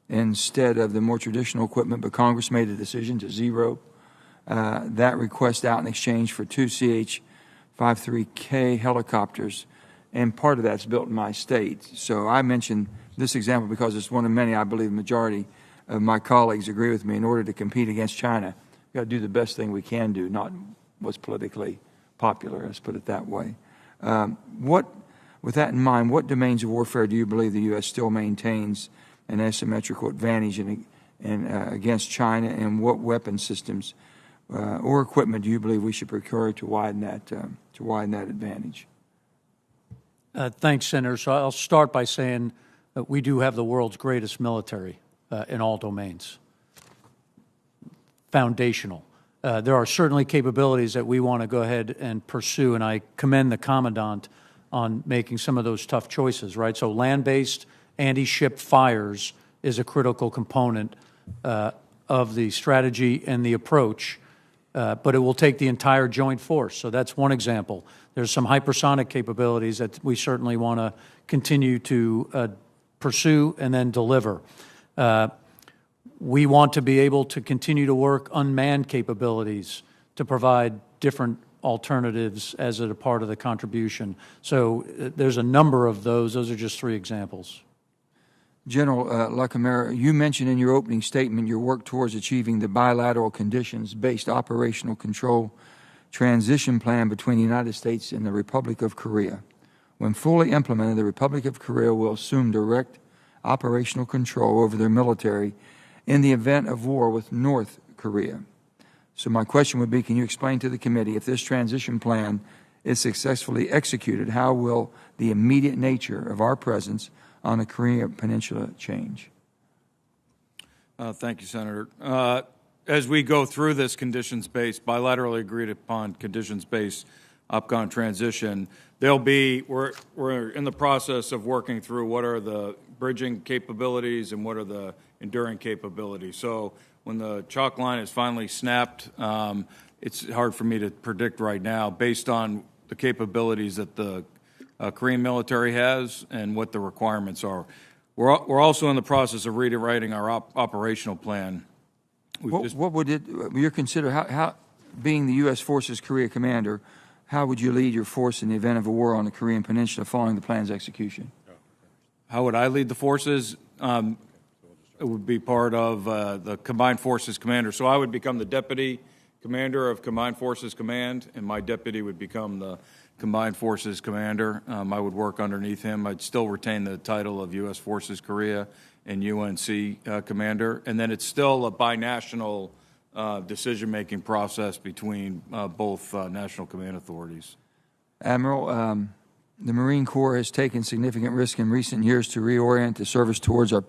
instead of the more traditional equipment, but Congress made a decision to zero that request out in exchange for 2 CH-53K helicopters, and part of that's built in my state. So I mentioned this example because it's one of many. I believe the majority of my colleagues agree with me. In order to compete against China, we've got to do the best thing we can do, not what's politically popular, let's put it that way. With that in mind, what domains of warfare do you believe the U.S. still maintains an asymmetrical advantage against China, and what weapon systems or equipment do you believe we should procure to widen that advantage? Thanks, Senator. So I'll start by saying that we do have the world's greatest military in all domains. Foundational. There are certainly capabilities that we want to go ahead and pursue, and I commend the Commandant on making some of those tough choices, right? So land-based anti-ship fires is a critical component of the strategy and the approach, but it will take the entire joint force. So that's one example. There's some hypersonic capabilities that we certainly want to continue to pursue and then deliver. We want to be able to continue to work unmanned capabilities to provide different alternatives as a part of the contribution. So there's a number of those. Those are just 3 examples. General LaCamera, you mentioned in your opening statement your work towards achieving the bilateral conditions-based operational control transition plan between the United States and the Republic of Korea. When fully implemented, the Republic of Korea will assume direct operational control over their military in the event of war with North Korea. So my question would be, can you explain to the committee, if this transition plan is successfully executed, how will the immediate nature of our presence on the Korean Peninsula change? Thank you, Senator. As we go through this conditions-based, bilaterally agreed upon conditions-based OPCON transition, we're in the process of working through what are the bridging capabilities and what are the enduring capabilities. So when the chalk line is finally snapped, it's hard for me to predict right now based on the capabilities that the Korean military has and what the requirements are. We're also in the process of rewriting our operational plan. What would you consider, how being the U.S. Forces Korea commander, how would you lead your force in the event of a war on the Korean Peninsula following the plan's execution? How would I lead the forces? It would be part of the Combined Forces Commander. So I would become the Deputy Commander of Combined Forces Command, and my deputy would become the Combined Forces Commander. I would work underneath him. I'd still retain the title of U.S. Forces Korea and UNC Commander. And then it's still a binational decision-making process between both national command authorities. Admiral, the Marine Corps has taken significant risk in recent years to reorient the service towards our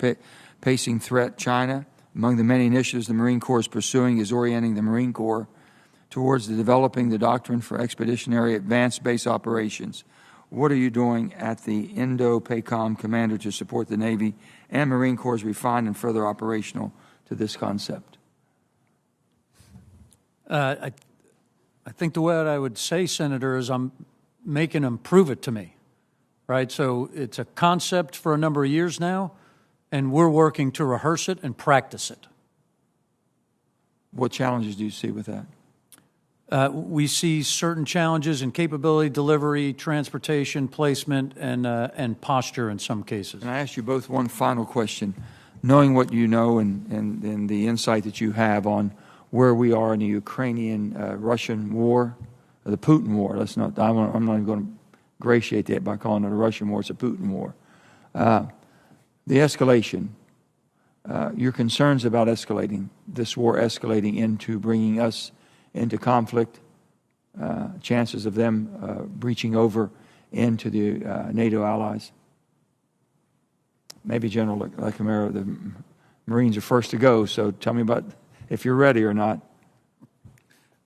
pacing threat, China. Among the many initiatives the Marine Corps is pursuing is orienting the Marine Corps towards developing the doctrine for expeditionary advanced base operations. What are you doing at the Indo-PACOM Commander to support the Navy and Marine Corps refined and further operational to this concept? I think the way I would say, Senator, is I'm making them prove it to me, right? So it's a concept for a number of years now, and we're working to rehearse it and practice it. What challenges do you see with that? We see certain challenges in capability, delivery, transportation, placement, and posture in some cases. And I ask you both one final question. Knowing what you know and the insight that you have on where we are in the Ukrainian-Russian war, the Putin war, I'm not even going to gratiate that by calling it a Russian war, it's a Putin war. The escalation, your concerns about this war escalating into bringing us into conflict, chances of them breaching over into the NATO allies. Maybe General LaCamera, the Marines are first to go, so tell me about if you're ready or not.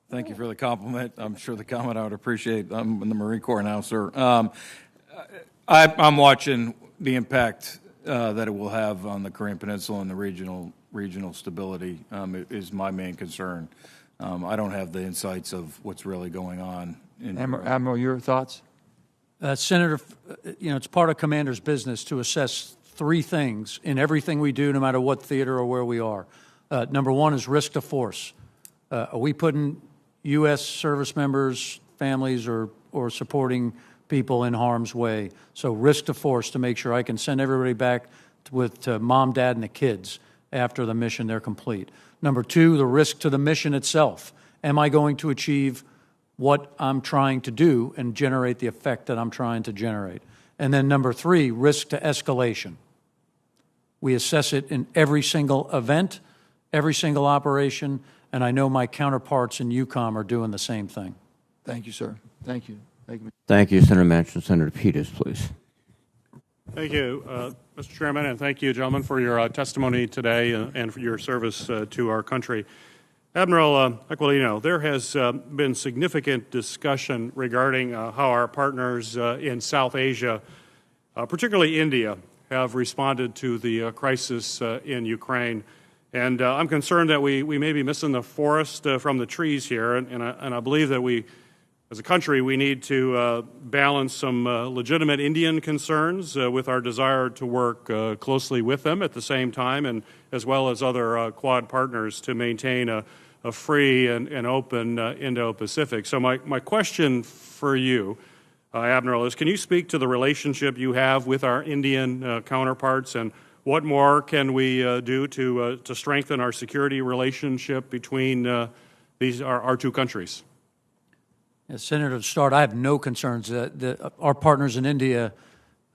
Thank you for the compliment. I'm sure the comment I would appreciate. I'm in the Marine Corps now, sir. I'm watching the impact that it will have on the Korean Peninsula and the regional stability is my main concern. I don't have the insights of what's really going on. Admiral, your thoughts? Senator, it's part of commander's business to assess three things in everything we do, no matter what theater or where we are. Number one is risk to force. Are we putting U.S. service members, families, or supporting people in harm's way? So risk to force to make sure I can send everybody back with mom, dad, and the kids after the mission they're complete. Number two, the risk to the mission itself. Am I going to achieve what I'm trying to do and generate the effect that I'm trying to generate? And then number three, risk to escalation. We assess it in every single event, every single operation, and I know my counterparts in EUCOM are doing the same thing. Thank you, sir. Thank you. Thank you. Thank you, Senator Manchin. Senator Peters, please. Thank you, Mr. Chairman, and thank you, gentlemen, for your testimony today and for your service to our country. Admiral Aquilino, there has been significant discussion regarding how our partners in South Asia, particularly India, have responded to the crisis in Ukraine. And I'm concerned that we may be missing the forest from the trees here, and I believe that we, as a country, we need to balance some legitimate Indian concerns with our desire to work closely with them at the same time, and as well as other Quad partners to maintain a free and open Indo-Pacific. So my question for you, Admiral, is can you speak to the relationship you have with our Indian counterparts, and what more can we do to strengthen our security relationship between our two countries? As Senator, to start, I have no concerns. Our partners in India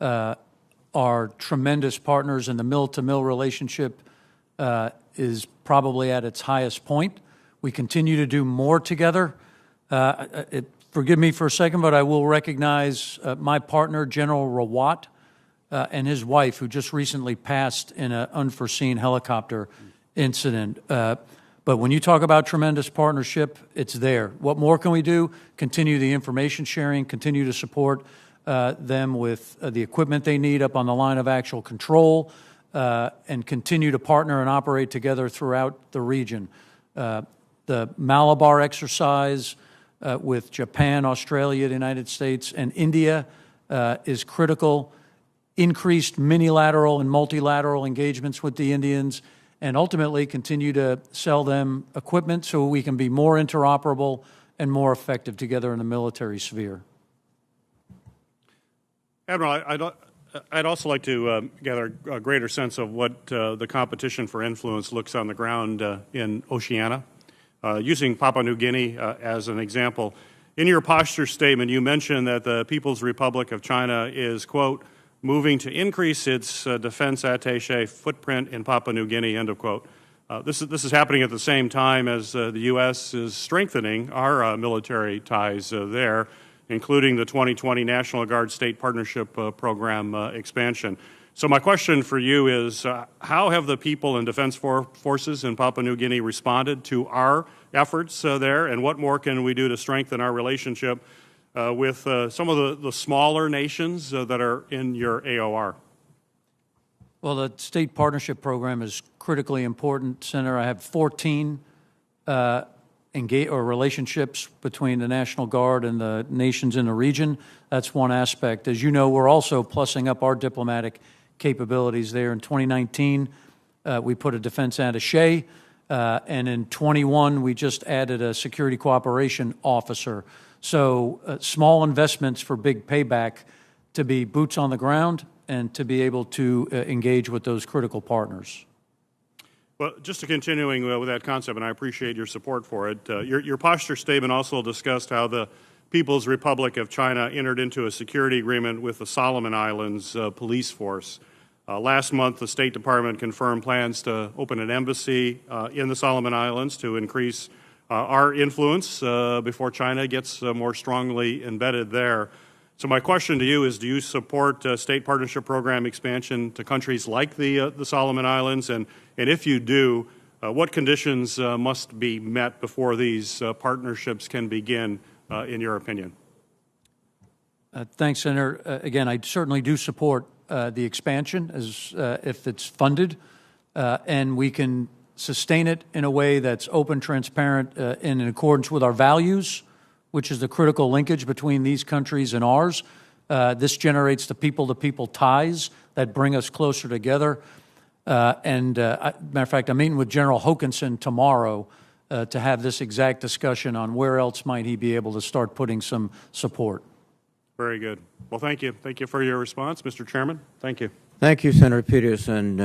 are tremendous partners, and the mill-to-mill relationship is probably at its highest point. We continue to do more together. Forgive me for a second, but I will recognize my partner, General Rawat, and his wife, who just recently passed in an unforeseen helicopter incident. But when you talk about tremendous partnership, it's there. What more can we do? Continue the information sharing, continue to support them with the equipment they need up on the line of actual control, and continue to partner and operate together throughout the region. The Malabar exercise with Japan, Australia, the United States, and India is critical. Increased minilateral and multilateral engagements with the Indians, and ultimately continue to sell them equipment so we can be more interoperable and more effective together in the military sphere. Admiral, I'd also like to gather a greater sense of what the competition for influence looks on the ground in Oceania. Using Papua New Guinea as an example, in your posture statement, you mentioned that the People's Republic of China is, quote, moving to increase its defense attaché footprint in Papua New Guinea, end of quote. This is happening at the same time as the U.S. is strengthening our military ties there, including the 2020 National Guard State Partnership Program expansion. So my question for you is, how have the people and defense forces in Papua New Guinea responded to our efforts there, and what more can we do to strengthen our relationship with some of the smaller nations that are in your AOR? Well, the State Partnership Program is critically important, Senator. I have 14 relationships between the National Guard and the nations in the region. That's one aspect. As you know, we're also plussing up our diplomatic capabilities there. In 2019, we put a defense attaché, and in 21, we just added a security cooperation officer. So small investments for big payback to be boots on the ground and to be able to engage with those critical partners. Well, just to continuing with that concept, and I appreciate your support for it, your posture statement also discussed how the People's Republic of China entered into a security agreement with the Solomon Islands police force. Last month, the State Department confirmed plans to open an embassy in the Solomon Islands to increase our influence before China gets more strongly embedded there. So my question to you is, do you support state partnership program expansion to countries like the Solomon Islands? And if you do, what conditions must be met before these partnerships can begin, in your opinion? Thanks, Senator. Again, I certainly do support the expansion as if it's funded, and we can sustain it in a way that's open, transparent, and in accordance with our values, which is the critical linkage between these countries and ours. This generates the people-to-people ties that bring us closer together. Matter of fact, I'm meeting with General Hokanson tomorrow to have this exact discussion on where else might he be able to start putting some support. Very good. Well, thank you. Thank you for your response, Mr. Chairman. Thank you. Thank you, Senator Peters. And